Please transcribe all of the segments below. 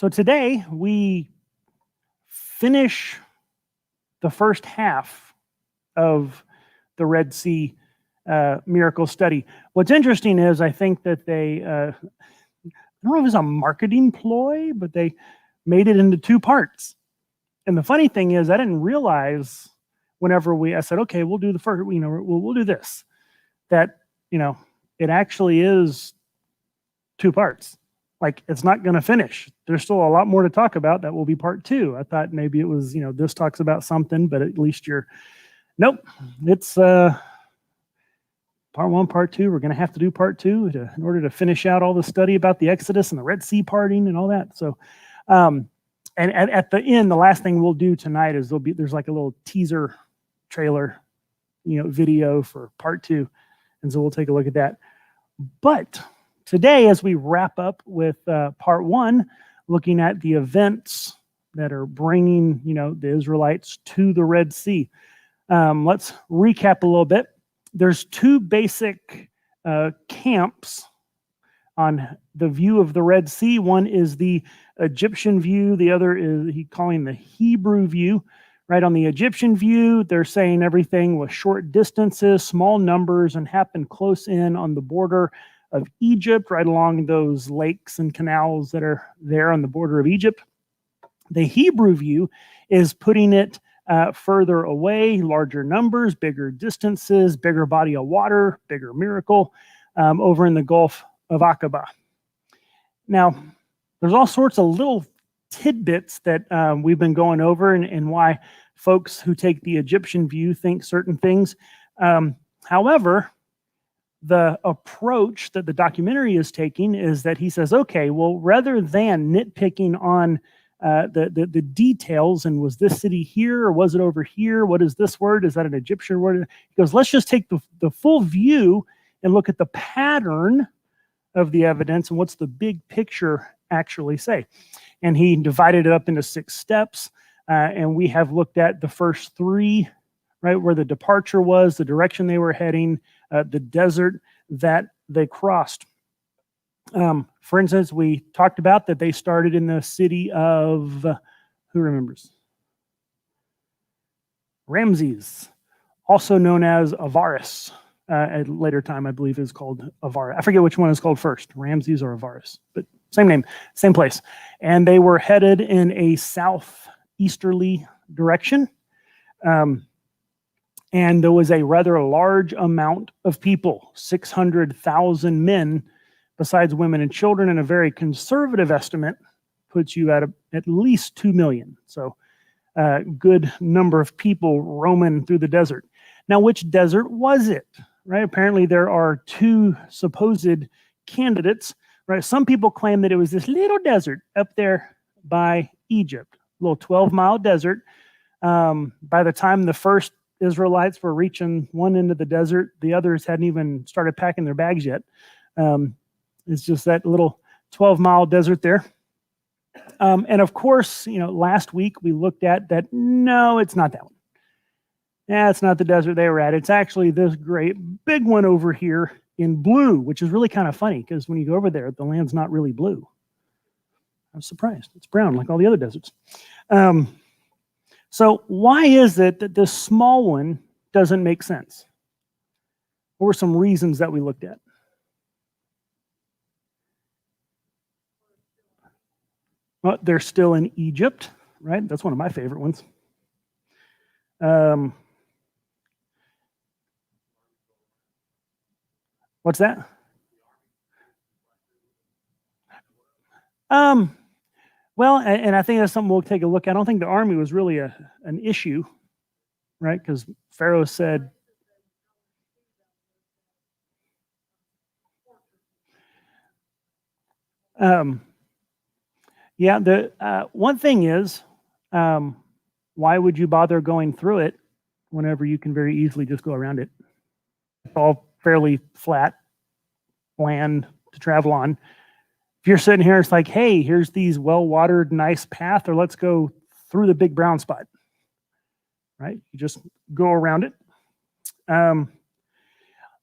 So today we finish the first half of the Red Sea miracle study. What's interesting is I think that they, I don't know if it was a marketing ploy, but they made it into two parts. And the funny thing is I didn't realize whenever I said, okay, we'll do the first, we'll do this, that, it actually is two parts. Like, it's not going to finish. There's still a lot more to talk about. That will be part two. I thought maybe it was, this talks about something, but at least nope. It's part one, part two. We're going to have to do part two in order to finish out all the study about the Exodus and the Red Sea parting and all that. So, and at the end, the last thing we'll do tonight is there's like a little teaser trailer, video for part two. And so we'll take a look at that. But today, as we wrap up with part one, looking at the events that are bringing, the Israelites to the Red Sea, let's recap a little bit. There's two basic camps on the view of the Red Sea. One is the Egyptian view. The other is calling the Hebrew view. Right, on the Egyptian view, they're saying everything was short distances, small numbers, and happened close in on the border of Egypt, right along those lakes and canals that are there on the border of Egypt. The Hebrew view is putting it further away, larger numbers, bigger distances, bigger body of water, bigger miracle, over in the Gulf of Aqaba. Now, there's all sorts of little tidbits that we've been going over and why folks who take the Egyptian view think certain things. However, the approach that the documentary is taking is that he says, okay, well, rather than nitpicking on the details, and was this city here or was it over here? What is this word? Is that an Egyptian word? He goes, let's just take the full view and look at the pattern of the evidence and what's the big picture actually say. And he divided it up into 6 steps. And we have looked at the first 3, right, where the departure was, the direction they were heading, the desert that they crossed. For instance, we talked about that they started in the city of, who remembers? Ramses, also known as Avaris. At a later time, I believe, is called Avaris. I forget which one is called first, Ramses or Avaris, but same name, same place. And they were headed in a southeasterly direction. And there was a rather large amount of people, 600,000 men, besides women and children, and a very conservative estimate puts you at least 2 million. So a good number of people roaming through the desert. Now, which desert was it? Right? Apparently there are 2 supposed candidates. Right? Some people claim that it was this little desert up there by Egypt, a little 12-mile desert. By the time the first Israelites were reaching one end of the desert, the others hadn't even started packing their bags yet. It's just that little 12-mile desert there. And of course, last week we looked at that. No, it's not that one. Yeah, it's not the desert they were at. It's actually this great big one over here in blue, which is really kind of funny because when you go over there, the land's not really blue. I'm surprised. It's brown like all the other deserts. So why is it that this small one doesn't make sense? What were some reasons that we looked at? Well, they're still in Egypt, right? That's one of my favorite ones. What's that? Well, and I think that's something we'll take a look at. I don't think the army was really an issue, right? Because Pharaoh said, yeah, the one thing is, why would you bother going through it whenever you can very easily just go around it? It's all fairly flat land to travel on. If you're sitting here, it's like, hey, here's these well-watered, nice path, or let's go through the big brown spot, right? You just go around it.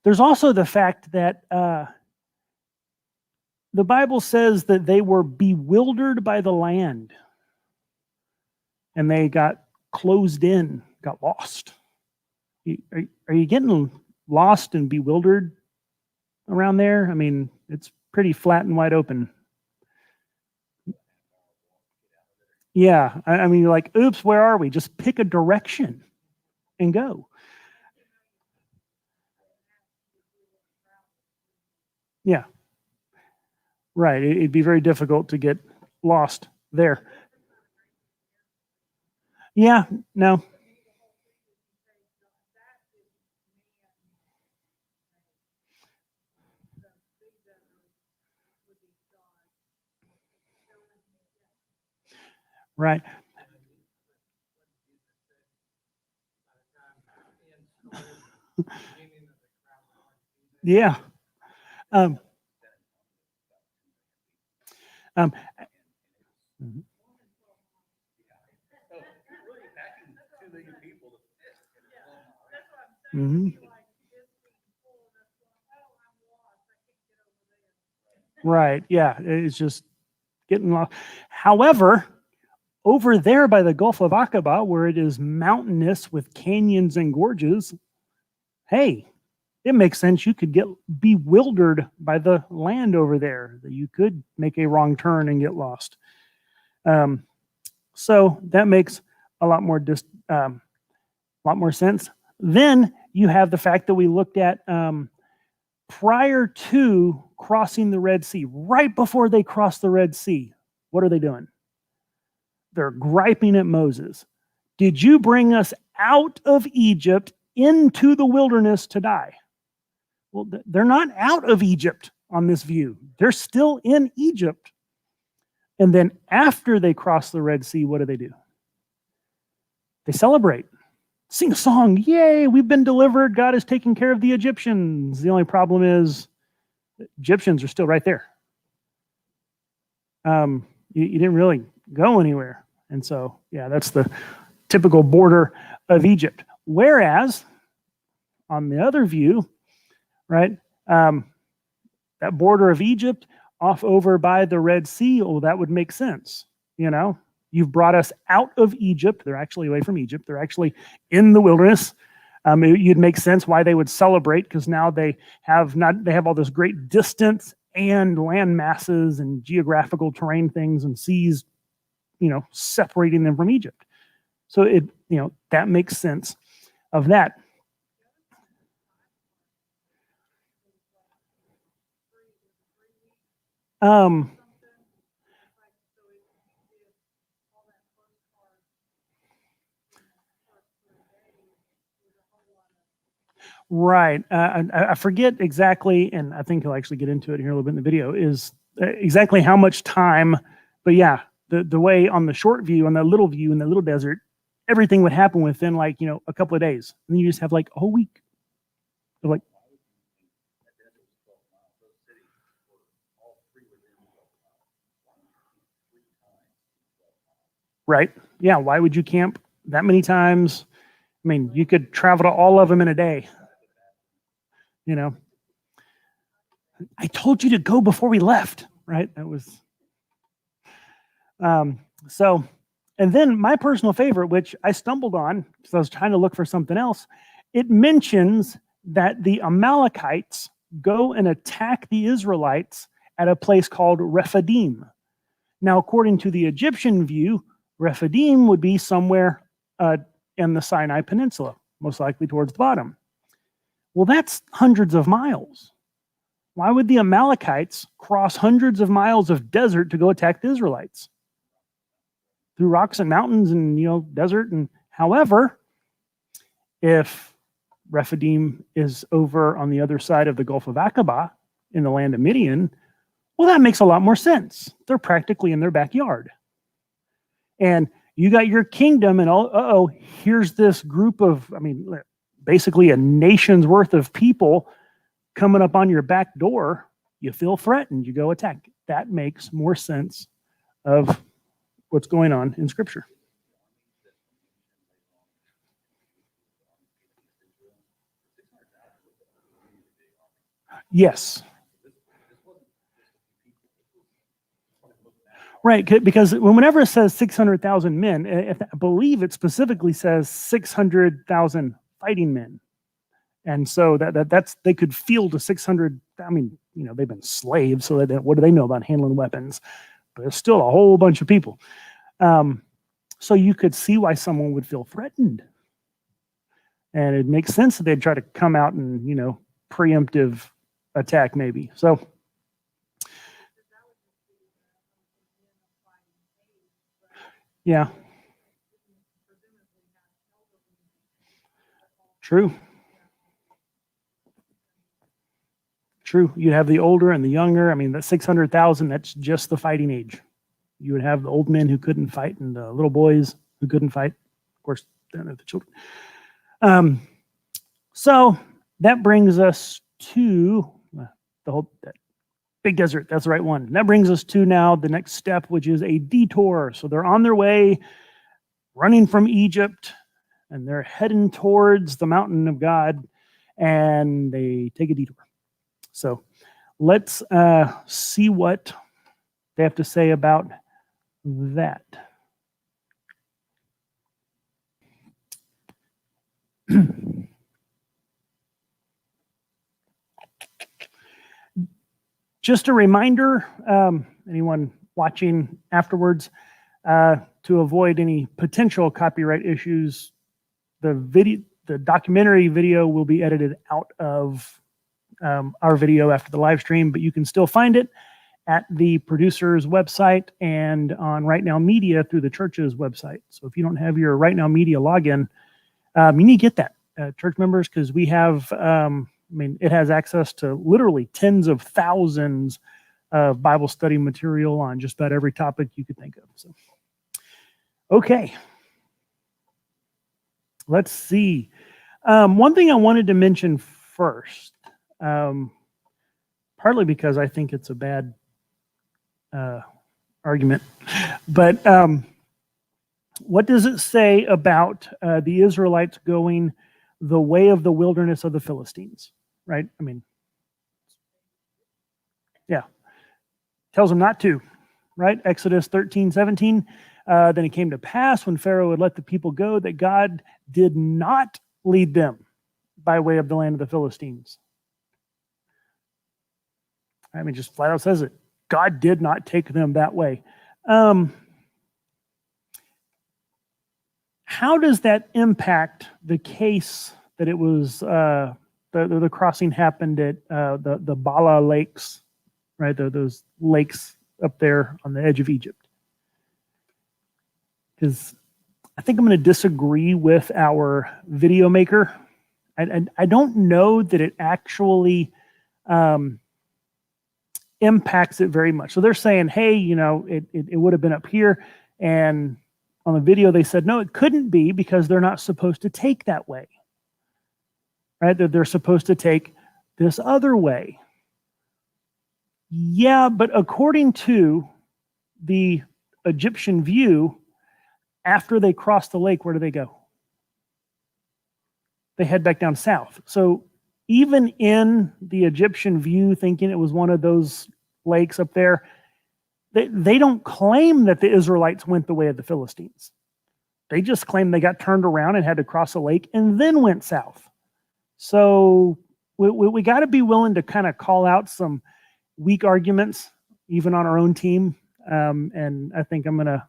There's also the fact that the Bible says that they were bewildered by the land and they got closed in, got lost. Are you getting lost and bewildered around there? I mean, it's pretty flat and wide open. Yeah, I mean, you're like, oops, where are we? Just pick a direction and go. Yeah, right. It'd be very difficult to get lost there. Yeah, no. Right. Yeah. Um, um, mhm. Right. Yeah. It's just getting lost. However, over there by the Gulf of Aqaba, where it is mountainous with canyons and gorges, hey, it makes sense you could get bewildered by the land over there, that you could make a wrong turn and get lost. Um, so that makes a lot more sense. Then you have the fact that we looked at prior to crossing the Red Sea, right before they cross the Red Sea. What are they doing? They're griping at Moses. Did you bring us out of Egypt into the wilderness to die? Well, they're not out of Egypt on this view. They're still in Egypt. And then after they cross the Red Sea, what do? They celebrate, sing a song. Yay, we've been delivered. God is taking care of the Egyptians. The only problem is the Egyptians are still right there. You didn't really go anywhere. And so, yeah, that's the typical border of Egypt. Whereas on the other view, right, that border of Egypt off over by the Red Sea, oh, that would make sense. You know, you've brought us out of Egypt. They're actually away from Egypt. They're actually in the wilderness. You'd make sense why they would celebrate, because now they have all this great distance and land masses and geographical terrain things and seas, separating them from Egypt. So that makes sense of that. Um, right. I forget exactly, and I think he'll actually get into it here a little bit in the video, is exactly how much time. But yeah, the way on the short view, on that little view in the little desert, everything would happen within a couple of days. And then you just have like a whole week of like, right? Yeah. Why would you camp that many times? I mean, you could travel to all of them in a day. You know, I told you to go before we left, right? That was so. And then my personal favorite, which I stumbled on because I was trying to look for something else, it mentions that the Amalekites go and attack the Israelites at a place called Rephidim. Now, according to the Egyptian view, Rephidim would be somewhere in the Sinai Peninsula, most likely towards the bottom. Well, that's hundreds of miles. Why would the Amalekites cross hundreds of miles of desert to go attack the Israelites? Through rocks and mountains and desert. And however, if Rephidim is over on the other side of the Gulf of Aqaba in the land of Midian, well, that makes a lot more sense. They're practically in their backyard. And you got your kingdom, and here's this group of, basically a nation's worth of people coming up on your back door. You feel threatened, you go attack. That makes more sense of what's going on in Scripture. Yes. Right, because whenever it says 600,000 men, I believe it specifically says 600,000 fighting men. And so that's they could field a 600. I mean, they've been slaves, so what do they know about handling weapons? But it's still a whole bunch of people. So you could see why someone would feel threatened, and it makes sense that they'd try to come out and preemptive attack maybe. So yeah, true. True. You'd have the older and the younger. I mean, the 600,000, that's just the fighting age. You would have the old men who couldn't fight and the little boys who couldn't fight. Of course, then the children. So that brings us to that big desert. That's the right one. And that brings us to now the next step, which is a detour. So they're on their way, running from Egypt, and they're heading towards the mountain of God, and they take a detour. So let's see what they have to say about that. Just a reminder, anyone watching afterwards, to avoid any potential copyright issues, the documentary video will be edited out of our video after the live stream, but you can still find it at the producer's website and on Right Now Media through the church's website. So if you don't have your Right Now Media login, you need to get that, church members, because we have, it has access to literally tens of thousands of Bible study material on just about every topic you could think of. So, okay. Let's see. One thing I wanted to mention first, partly because I think it's a bad argument, but what does it say about the Israelites going the way of the wilderness of the Philistines? Right? I mean, yeah. Tells them not to, right? Exodus 13:17. Then it came to pass when Pharaoh had let the people go that God did not lead them by way of the land of the Philistines. I mean, just flat out says it. God did not take them that way. How does that impact the case that it was the crossing happened at the Bala Lakes, right? Those lakes up there on the edge of Egypt? Because I think I'm going to disagree with our video maker. I don't know that it actually impacts it very much. So they're saying, hey, it would have been up here. And on the video, they said, no, it couldn't be because they're not supposed to take that way. Right? They're supposed to take this other way. Yeah, but according to the Egyptian view, after they cross the lake, where do they go? They head back down south. So even in the Egyptian view, thinking it was one of those lakes up there, they don't claim that the Israelites went the way of the Philistines. They just claim they got turned around and had to cross a lake and then went south. So we got to be willing to kind of call out some weak arguments, even on our own team. And I think I'm going to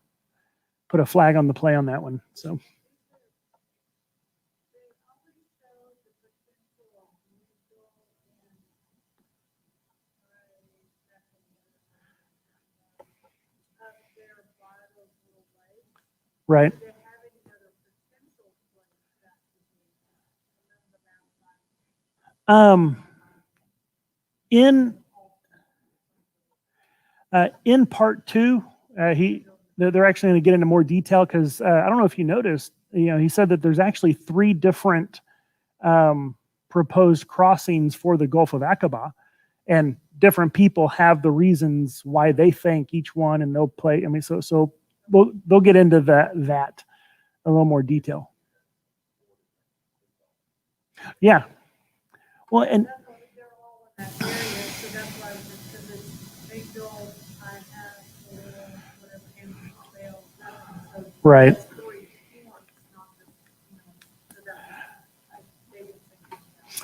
put a flag on the play on that one. So. Right. In part two, they're actually going to get into more detail because I don't know if you noticed, he said that there's actually 3 different proposed crossings for the Gulf of Aqaba, and different people have the reasons why they think each one, and they'll play. I mean, so they'll get into that a little more detail. Yeah. Well, and Right.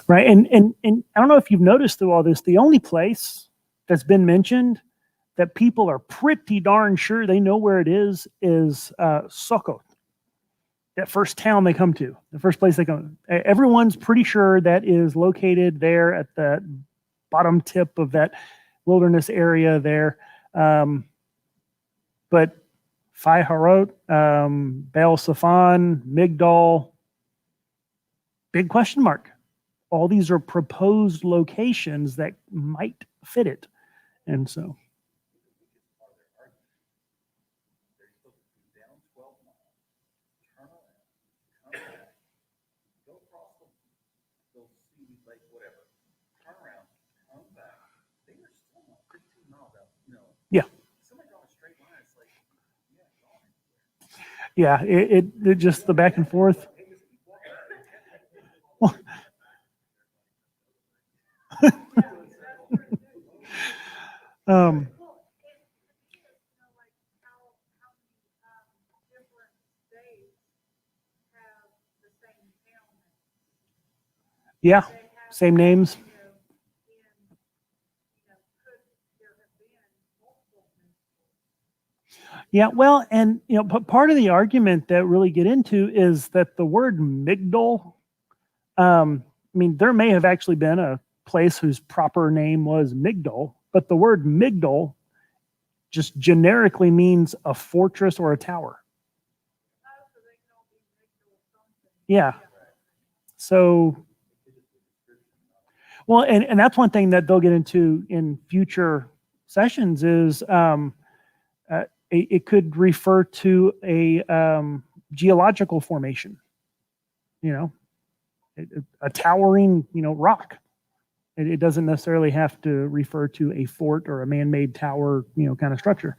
Right. And I don't know if you've noticed through all this, the only place that's been mentioned that people are pretty darn sure they know where it is Soko. That first town they come to, the first place they come. Everyone's pretty sure that is located there at the bottom tip of that wilderness area there. But Fi Harot, Baal Safan, Migdal, big question mark. All these are proposed locations that might fit it. And so. Yeah. Yeah, it just the back and forth. um, yeah, same names. Yeah, well, and part of the argument that really get into is that the word Migdal, I mean, there may have actually been a place whose proper name was Migdal, but the word Migdal just generically means a fortress or a tower. Yeah. So, well, and that's one thing that they'll get into in future sessions is it could refer to a geological formation, a towering, rock. It doesn't necessarily have to refer to a fort or a man-made tower, kind of structure.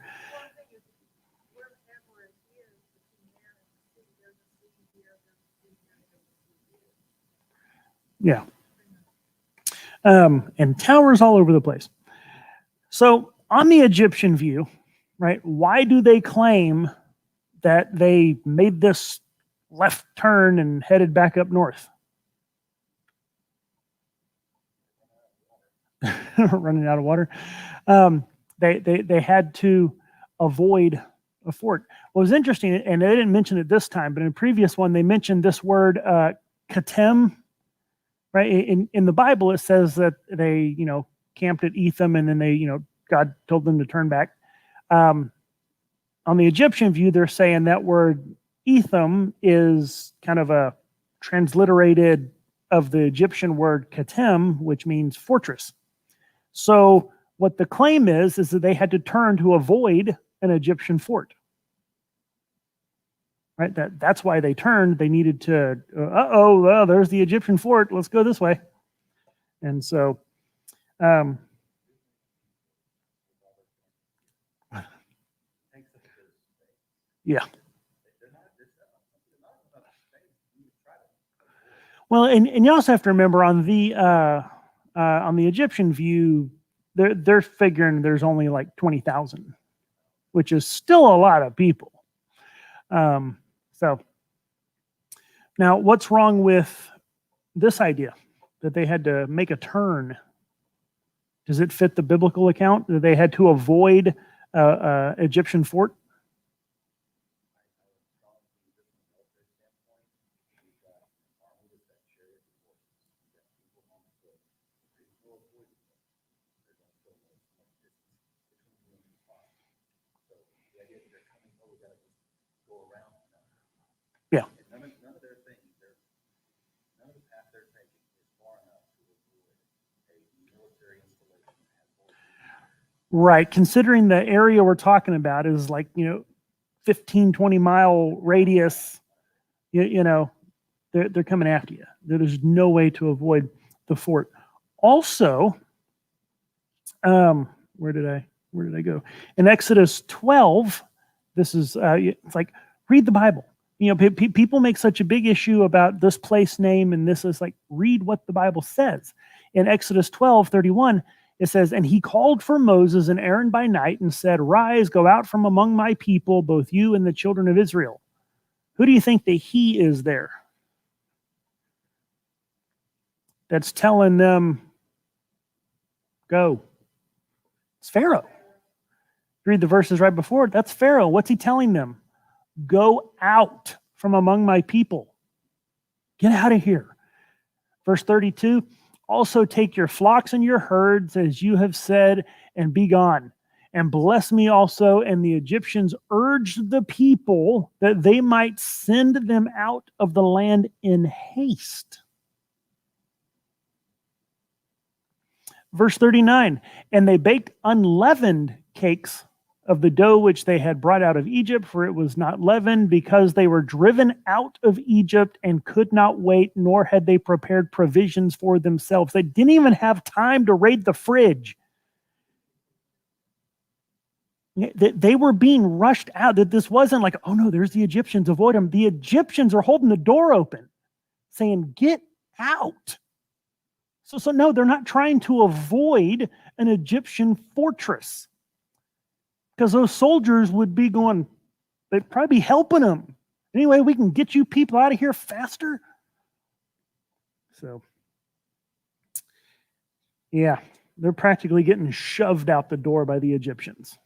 Yeah. And towers all over the place. So on the Egyptian view, right, why do they claim that they made this left turn and headed back up north? Running out of water. They had to avoid a fort. What was interesting, and they didn't mention it this time, but in a previous one, they mentioned this word katem. Right, in the Bible, it says that they, camped at Etham, and then they, God told them to turn back. On the Egyptian view, they're saying that word Etham is kind of a transliterated of the Egyptian word katem, which means fortress. So what the claim is that they had to turn to avoid an Egyptian fort. Right, that's why they turned. They needed to. Well, there's the Egyptian fort. Let's go this way. And so, yeah. Well, and you also have to remember on the Egyptian view, they're figuring there's only like 20,000, which is still a lot of people. So now what's wrong with this idea that they had to make a turn? Does it fit the biblical account that they had to avoid Egyptian fort? Yeah. Right. Considering the area we're talking about is like, 15, 20 mile radius, they're coming after you. There's no way to avoid the fort. Also, where did I go? In Exodus 12, this is, it's like, read the Bible. People make such a big issue about this place name, and this is like, read what the Bible says. In Exodus 12:31, it says, and he called for Moses and Aaron by night and said, rise, go out from among my people, both you and the children of Israel. Who do you think the he is there? That's telling them, go. It's Pharaoh. Read the verses right before it. That's Pharaoh. What's he telling them? Go out from among my people. Get out of here. Verse 32, also take your flocks and your herds, as you have said, and be gone. And bless me also. And the Egyptians urged the people that they might send them out of the land in haste. Verse 39, and they baked unleavened cakes of the dough which they had brought out of Egypt, for it was not leavened, because they were driven out of Egypt and could not wait, nor had they prepared provisions for themselves. They didn't even have time to raid the fridge. They were being rushed out. That this wasn't like, oh no, there's the Egyptians, avoid them. The Egyptians are holding the door open, saying, get out. So no, they're not trying to avoid an Egyptian fortress, because those soldiers would be going, they'd probably be helping them. Anyway, we can get you people out of here faster. So, yeah, they're practically getting shoved out the door by the Egyptians.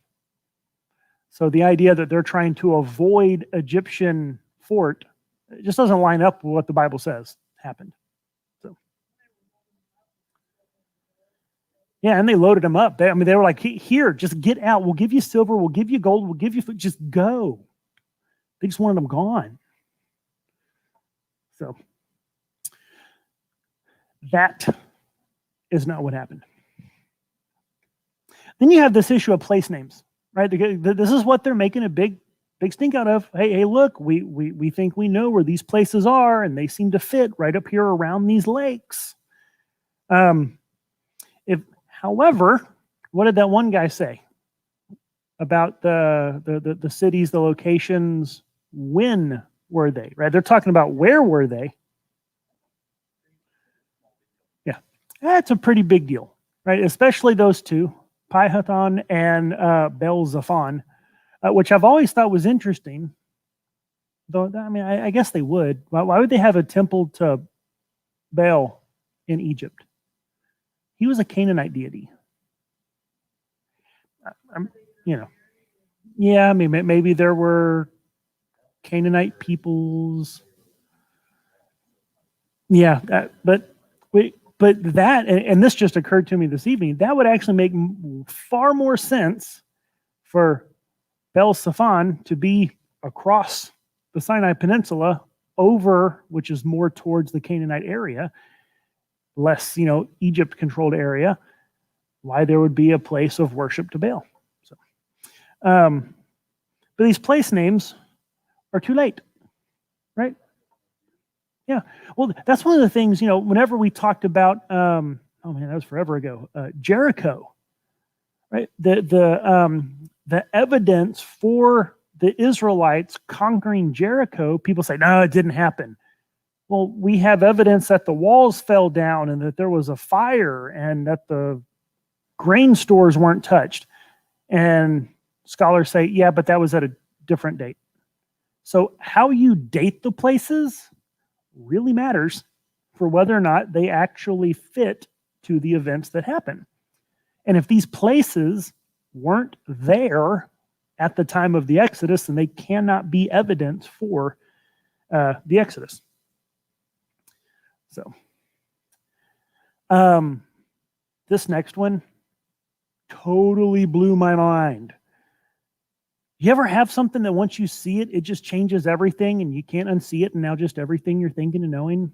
So the idea that they're trying to avoid Egyptian fort, it just doesn't line up with what the Bible says happened. So, yeah, and they loaded them up. They were like, here, just get out. We'll give you silver. We'll give you gold. We'll give you food. Just go. They just wanted them gone. So that is not what happened. Then you have this issue of place names, right? This is what they're making a big stink out of. Hey, look, we think we know where these places are, and they seem to fit right up here around these lakes. However, what did that one guy say about the cities, the locations? When were they? Right? They're talking about where were they? Yeah, that's a pretty big deal, right? Especially those two, Pi-Hathon and Baal-Zephon, which I've always thought was interesting. Though, I mean, I guess they would. Why would they have a temple to Baal in Egypt? He was a Canaanite deity. Yeah, I mean, maybe there were Canaanite peoples. Yeah, but that, and this just occurred to me this evening, that would actually make far more sense for Baal-Zephon to be across the Sinai Peninsula over, which is more towards the Canaanite area, less, Egypt-controlled area, why there would be a place of worship to Baal. So, but these place names are too late, right? Yeah. Well, that's one of the things, whenever we talked about, oh man, that was forever ago, Jericho, right? The evidence for the Israelites conquering Jericho, people say, no, it didn't happen. Well, we have evidence that the walls fell down and that there was a fire and that the grain stores weren't touched. And scholars say, yeah, but that was at a different date. So how you date the places really matters for whether or not they actually fit to the events that happen. And if these places weren't there at the time of the Exodus, then they cannot be evidence for the Exodus. So, this next one totally blew my mind. You ever have something that once you see it, it just changes everything and you can't unsee it, and now just everything you're thinking and knowing?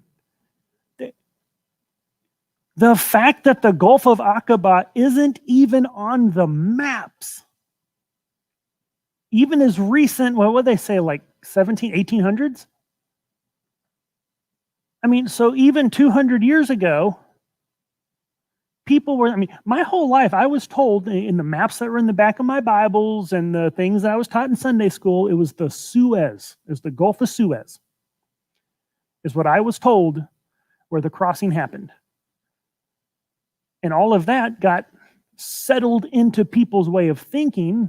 The fact that the Gulf of Aqaba isn't even on the maps, even as recent, what would they say, like 1800s? I mean, so even 200 years ago, people were, my whole life, I was told in the maps that were in the back of my Bibles and the things that I was taught in Sunday school, it was the Suez, it's the Gulf of Suez, is what I was told where the crossing happened. And all of that got settled into people's way of thinking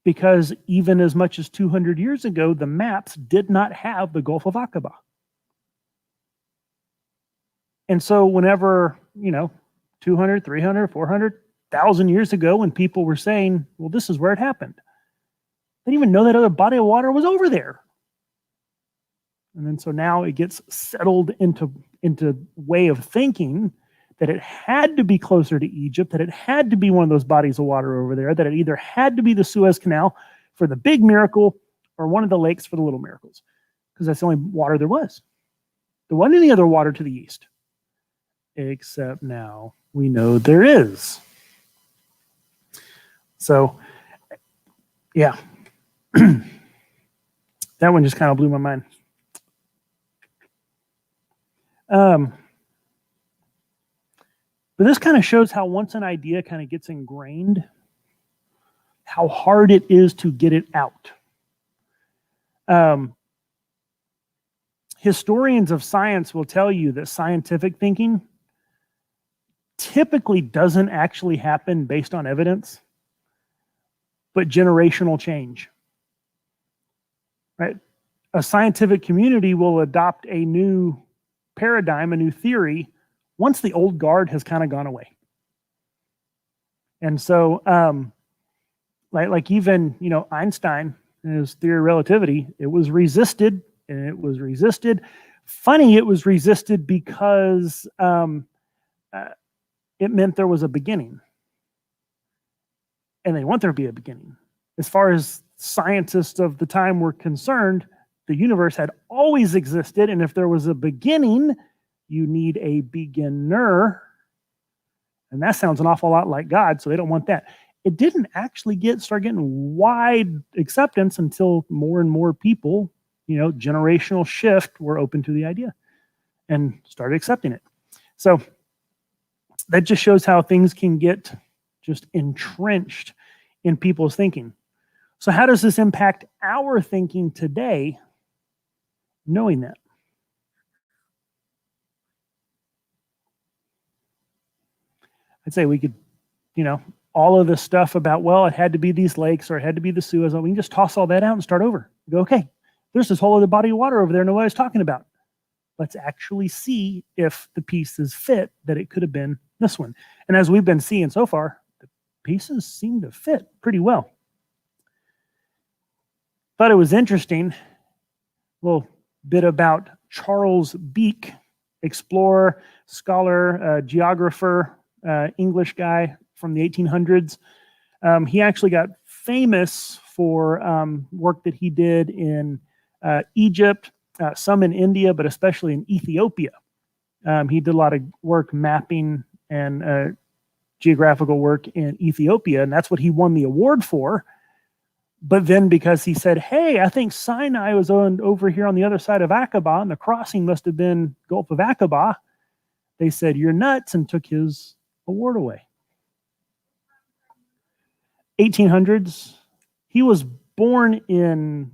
because even as much as 200 years ago, the maps did not have the Gulf of Aqaba. And so whenever, 200, 300, 400,000 years ago, when people were saying, well, this is where it happened, they didn't even know that other body of water was over there. And then so now it gets settled into way of thinking that it had to be closer to Egypt, that it had to be one of those bodies of water over there, that it either had to be the Suez Canal for the big miracle or one of the lakes for the little miracles, because that's the only water there was. There wasn't any other water to the east, except now we know there is. So, yeah, that one just kind of blew my mind. But this kind of shows how once an idea kind of gets ingrained, how hard it is to get it out. Historians of science will tell you that scientific thinking typically doesn't actually happen based on evidence, but generational change. Right? A scientific community will adopt a new paradigm, a new theory, once the old guard has kind of gone away. And so, like even, Einstein and his theory of relativity, it was resisted, and it was resisted. Funny, it was resisted because it meant there was a beginning. And they want there to be a beginning. As far as scientists of the time were concerned, the universe had always existed, and if there was a beginning, you need a beginner. And that sounds an awful lot like God, so they don't want that. It didn't actually start getting wide acceptance until more and more people, generational shift, were open to the idea and started accepting it. So that just shows how things can get just entrenched in people's thinking. So how does this impact our thinking today, knowing that? I'd say we could, all of this stuff about, well, it had to be these lakes or it had to be the Suez. We can just toss all that out and start over. Go, okay, there's this whole other body of water over there nobody's talking about. Let's actually see if the pieces fit that it could have been this one. And as we've been seeing so far, the pieces seem to fit pretty well. Thought it was interesting, a little bit about Charles Beek, explorer, scholar, geographer, English guy from the 1800s. He actually got famous for work that he did in Egypt, some in India, but especially in Ethiopia. He did a lot of work mapping and geographical work in Ethiopia, and that's what he won the award for. But then because he said, hey, I think Sinai was over here on the other side of Aqaba, and the crossing must have been Gulf of Aqaba, they said, you're nuts, and took his award away. 1800s. He was born in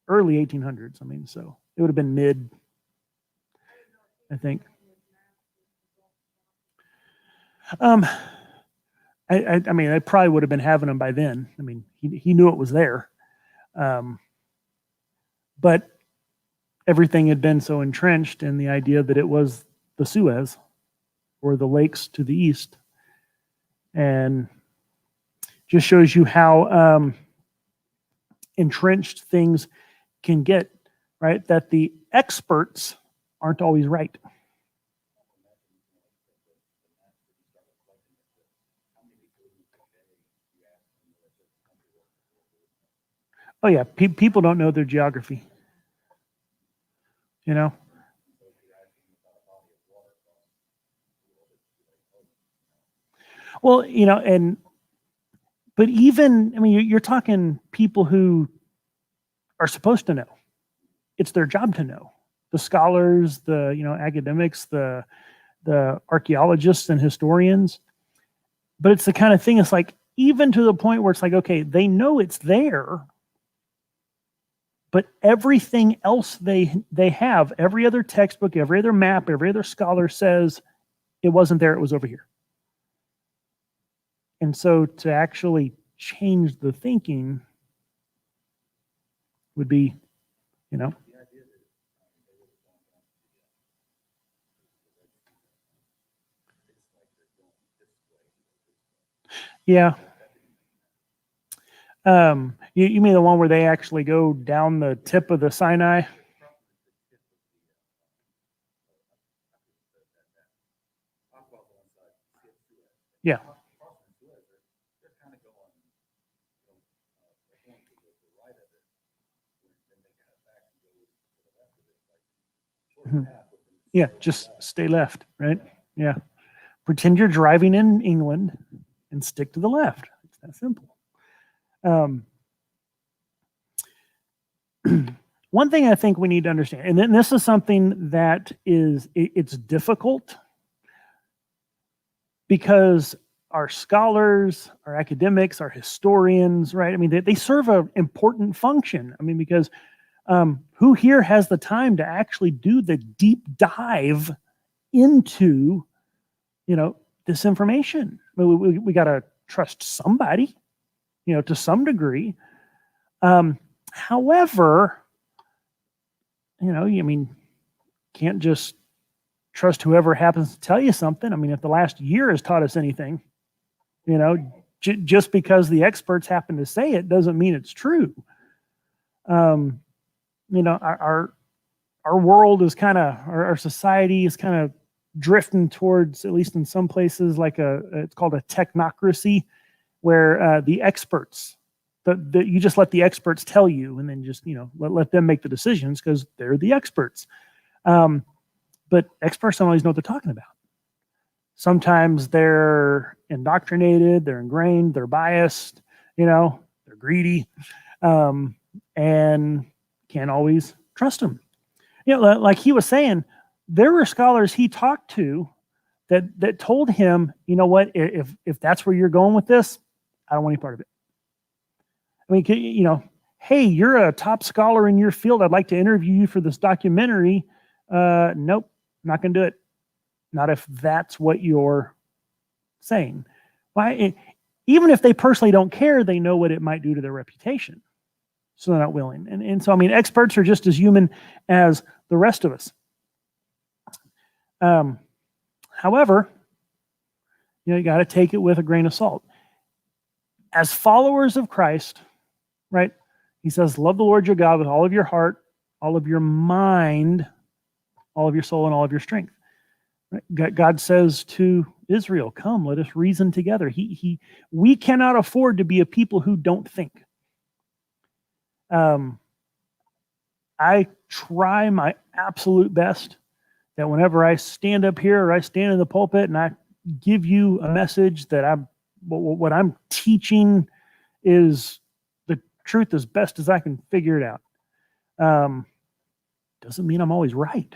early 1800s. So it would have been mid, I think. I probably would have been having him by then. He knew it was there. But everything had been so entrenched in the idea that it was the Suez or the lakes to the east. And just shows you how entrenched things can get, right? That the experts aren't always right. Oh yeah, people don't know their geography. Well, but even, you're talking people who are supposed to know. It's their job to know. The scholars, the, academics, the archaeologists and historians. But it's the kind of thing, it's even to the point where it's okay, they know it's there, but everything else they have, every other textbook, every other map, every other scholar says it wasn't there, it was over here. And so to actually change the thinking would be, you know. Yeah. You mean the one where they actually go down the tip of the Sinai? Yeah. Mhm. Yeah, just stay left, right? Yeah. Pretend you're driving in England and stick to the left. It's that simple. One thing I think we need to understand, and then this is something that it's difficult because our scholars, our academics, our historians, right? I mean, they serve an important function. I mean, because who here has the time to actually do the deep dive into, this information? We got to trust somebody, to some degree. However, can't just trust whoever happens to tell you something. I mean, if the last year has taught us anything, just because the experts happen to say it doesn't mean it's true. Our world is kind of, our society is kind of drifting towards, at least in some places, like it's called a technocracy, where the experts, that you just let the experts tell you, and then just let them make the decisions because they're the experts. But experts don't always know what they're talking about. Sometimes they're indoctrinated, they're ingrained, they're biased, they're greedy, and can't always trust them. Like he was saying, there were scholars he talked to that told him, you know what, if that's where you're going with this, I don't want any part of it. I mean, hey, you're a top scholar in your field. I'd like to interview you for this documentary. Nope, not going to do it. Not if that's what you're saying. Why? Even if they personally don't care, they know what it might do to their reputation. So they're not willing. And so, I mean, experts are just as human as the rest of us. However, you got to take it with a grain of salt. As followers of Christ, right? He says, love the Lord your God with all of your heart, all of your mind, all of your soul, and all of your strength. Right? God says to Israel, come, let us reason together. We cannot afford to be a people who don't think. I try my absolute best that whenever I stand up here or I stand in the pulpit and I give you a message, that what I'm teaching is the truth as best as I can figure it out. Doesn't mean I'm always right.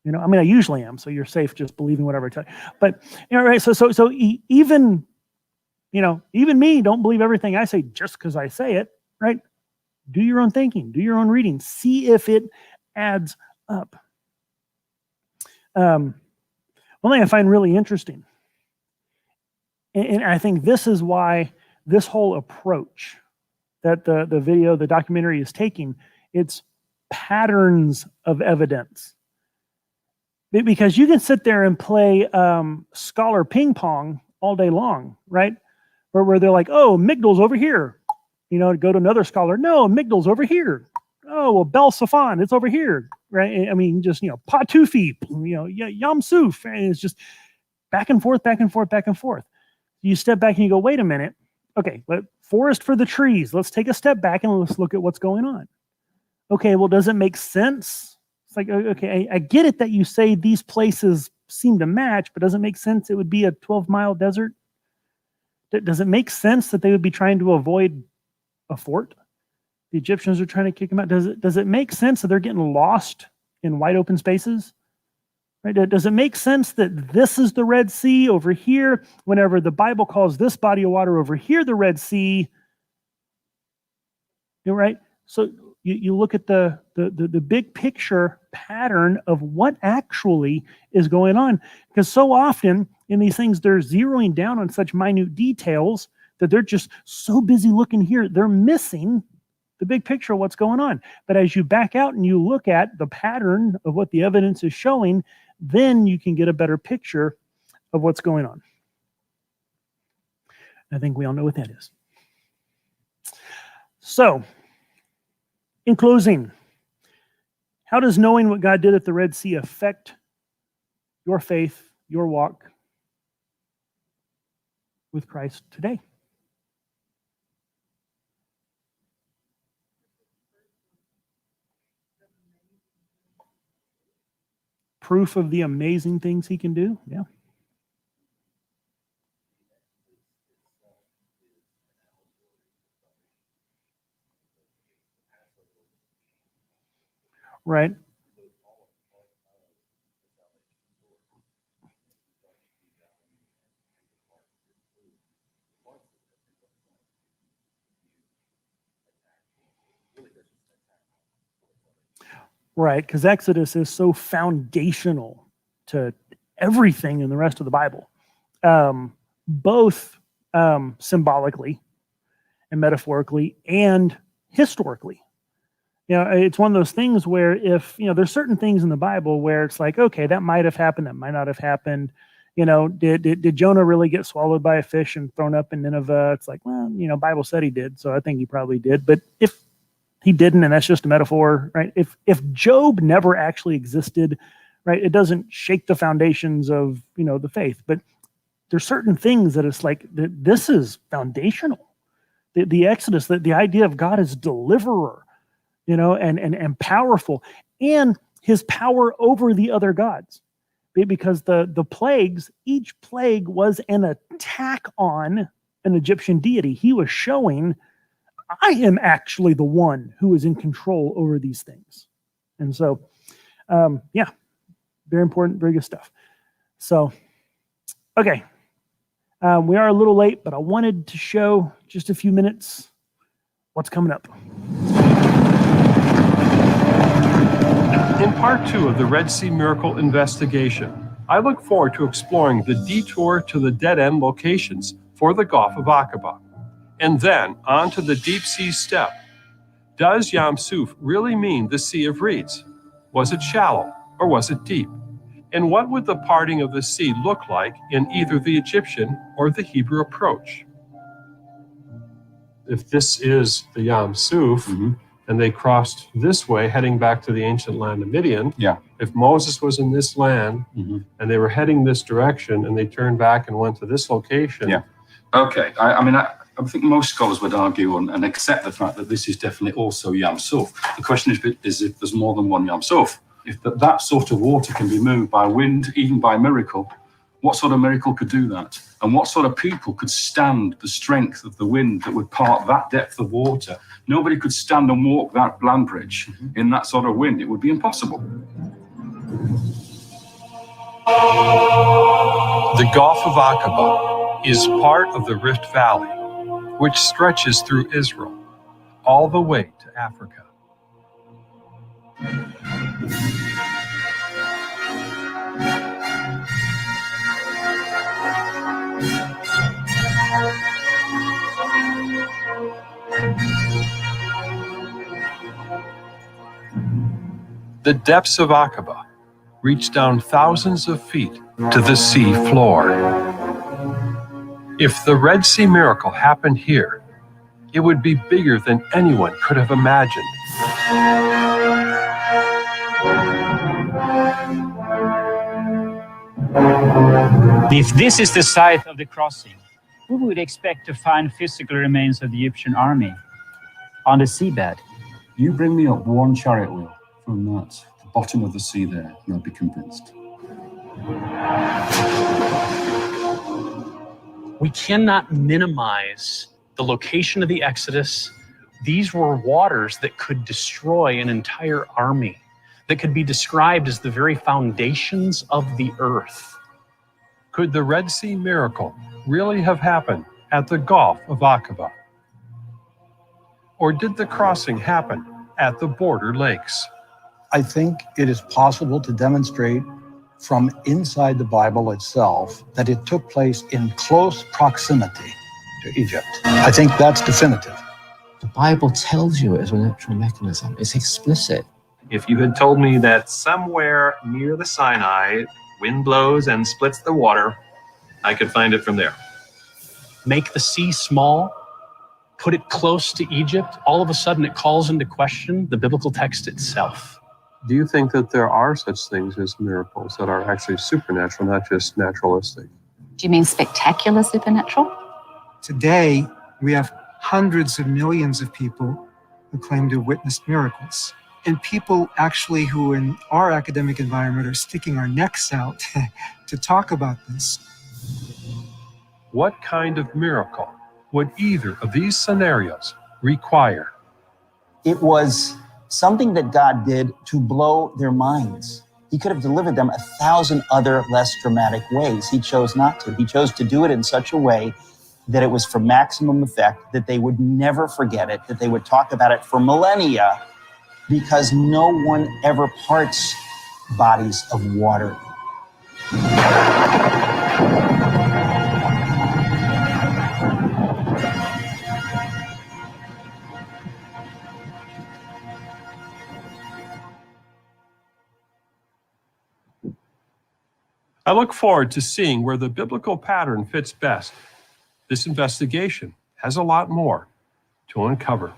I usually am, so you're safe just believing whatever I tell you. But, right, so even me don't believe everything I say just because I say it, right? Do your own thinking, do your own reading, see if it adds up. One thing I find really interesting, and I think this is why this whole approach that the documentary is taking, it's patterns of evidence. Because you can sit there and play scholar ping pong all day long, right? Where they're like, oh, amygdal's over here. Go to another scholar, no, amygdal's over here. Oh, well, Bel Safan, it's over here, right? I mean, just, Patufi, Yam Suf, and it's just back and forth, back and forth, back and forth. You step back and you go, wait a minute. Okay, forest for the trees. Let's take a step back and let's look at what's going on. Okay, well, does it make sense? It's like, okay, I get it that you say these places seem to match, but does it make sense it would be a 12-mile desert? Does it make sense that they would be trying to avoid a fort? The Egyptians are trying to kick them out. Does it make sense that they're getting lost in wide open spaces? Right? Does it make sense that this is the Red Sea over here, whenever the Bible calls this body of water over here the Red Sea? Right? So you look at the big picture pattern of what actually is going on. Because so often in these things, they're zeroing down on such minute details that they're just so busy looking here, they're missing the big picture of what's going on. But as you back out and you look at the pattern of what the evidence is showing, then you can get a better picture of what's going on. I think we all know what that is. So, in closing, how does knowing what God did at the Red Sea affect your faith, your walk with Christ today? Proof of the amazing things he can do? Yeah. Right. Right, because Exodus is so foundational to everything in the rest of the Bible, both symbolically and metaphorically and historically. You know, it's one of those things where if, you know, there's certain things in the Bible where it's like, okay, that might have happened, that might not have happened. You know, did Jonah really get swallowed by a fish and thrown up in Nineveh? It's like, well, you know, Bible said he did, so I think he probably did. But if he didn't, and that's just a metaphor, right? If Job never actually existed, right, it doesn't shake the foundations of, you know, the faith. But there's certain things that it's like, this is foundational. The Exodus, the idea of God as deliverer, you know, and powerful, and his power over the other gods. Because the plagues, each plague was an attack on an Egyptian deity. He was showing, I am actually the one who is in control over these things. And so, yeah, very important, very good stuff. So, okay. We are a little late, but I wanted to show just a few minutes what's coming up. In part 2 of the Red Sea Miracle investigation, I look forward to exploring the detour to the dead-end locations for the Gulf of Aqaba. And then on to the deep sea step. Does Yam Suf really mean the Sea of Reeds? Was it shallow or was it deep? And what would the parting of the sea look like in either the Egyptian or the Hebrew approach? If this is the Yam Suf, and they crossed this way, heading back to the ancient land of Midian, if Moses was in this land, and they were heading this direction, and they turned back and went to this location. Okay, I think most scholars would argue and accept the fact that this is definitely also Yam Suf. The question is if there's more than one Yam Suf. If that sort of water can be moved by wind, even by miracle, what sort of miracle could do that? And what sort of people could stand the strength of the wind that would part that depth of water? Nobody could stand and walk that land bridge in that sort of wind. It would be impossible. The Gulf of Aqaba is part of the Rift Valley, which stretches through Israel all the way to Africa. The depths of Aqaba reach down thousands of feet to the sea floor. If the Red Sea miracle happened here, it would be bigger than anyone could have imagined. If this is the site of the crossing, we would expect to find physical remains of the Egyptian army on the seabed. You bring me up one chariot wheel from the bottom of the sea there, and I'll be convinced. We cannot minimize the location of the Exodus. These were waters that could destroy an entire army, that could be described as the very foundations of the earth. Could the Red Sea miracle really have happened at the Gulf of Aqaba? Or did the crossing happen at the border lakes? I think it is possible to demonstrate from inside the Bible itself that it took place in close proximity to Egypt. I think that's definitive. The Bible tells you it was a natural mechanism. It's explicit. If you had told me that somewhere near the Sinai, wind blows and splits the water, I could find it from there. Make the sea small, put it close to Egypt, all of a sudden it calls into question the biblical text itself. Do you think that there are such things as miracles that are actually supernatural, not just naturalistic? Do you mean spectacular supernatural? Today, we have hundreds of millions of people who claim to have witnessed miracles. And people actually who in our academic environment are sticking our necks out to talk about this. What kind of miracle would either of these scenarios require? It was something that God did to blow their minds. He could have delivered them 1,000 other less dramatic ways. He chose not to. He chose to do it in such a way that it was for maximum effect, that they would never forget it, that they would talk about it for millennia, because no one ever parts bodies of water. I look forward to seeing where the biblical pattern fits best. This investigation has a lot more to uncover.